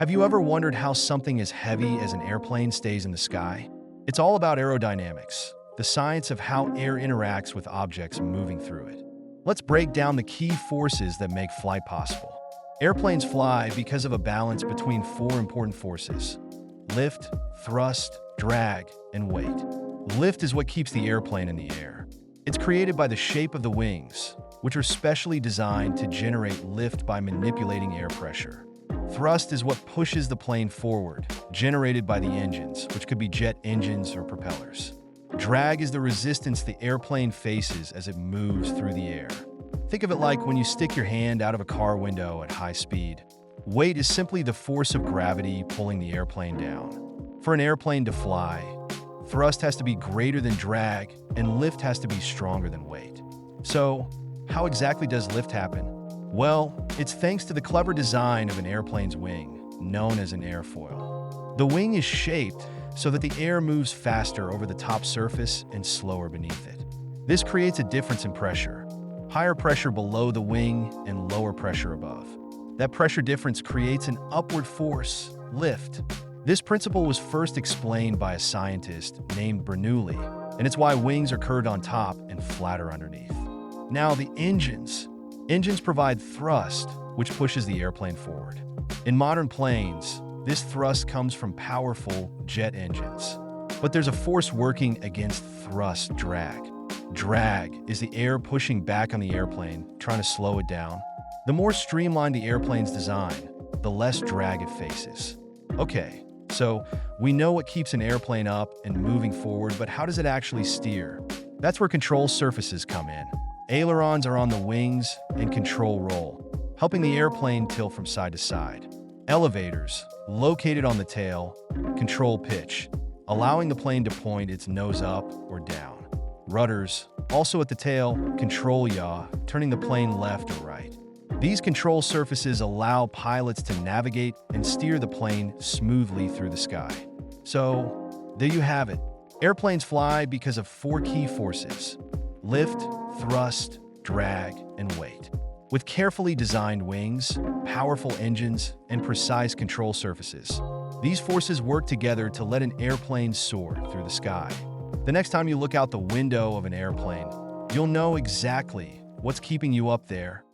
Have you ever wondered how something as heavy as an airplane stays in the sky? It's all about aerodynamics, the science of how air interacts with objects moving through it. Let's break down the key forces that make flight possible. Airplanes fly because of a balance between four important forces: lift, thrust, drag, and weight. Lift is what keeps the airplane in the air. It's created by the shape of the wings, which are specially designed to generate lift by manipulating air pressure. Thrust is what pushes the plane forward, generated by the engines, which could be jet engines or propellers. Drag is the resistance the airplane faces as it moves through the air. Think of it like when you stick your hand out of a car window at high speed. Weight is simply the force of gravity pulling the airplane down. For an airplane to fly, thrust has to be greater than drag, and lift has to be stronger than weight. So, how exactly does lift happen? Well, it's thanks to the clever design of an airplane's wing, known as an airfoil. The wing is shaped so that the air moves faster over the top surface and slower beneath it. This creates a difference in pressure: higher pressure below the wing and lower pressure above. That pressure difference creates an upward force, lift. This principle was first explained by a scientist named Bernoulli, and it's why wings are curved on top and flatter underneath. Now, the engines. Engines provide thrust, which pushes the airplane forward. In modern planes, this thrust comes from powerful jet engines. But there's a force working against thrust: drag. Drag is the air pushing back on the airplane, trying to slow it down. The more streamlined the airplane's design, the less drag it faces. Okay, so we know what keeps an airplane up and moving forward, but how does it actually steer? That's where control surfaces come in. Ailerons are on the wings and control roll, helping the airplane tilt from side to side. Elevators, located on the tail, control pitch, allowing the plane to point its nose up or down. Rudders, also at the tail, control yaw, turning the plane left or right. These control surfaces allow pilots to navigate and steer the plane smoothly through the sky. So, there you have it. Airplanes fly because of four key forces: lift, thrust, drag, and weight. With carefully designed wings, powerful engines, and precise control surfaces, these forces work together to let an airplane soar through the sky. The next time you look out the window of an airplane, you'll know exactly what's keeping you up there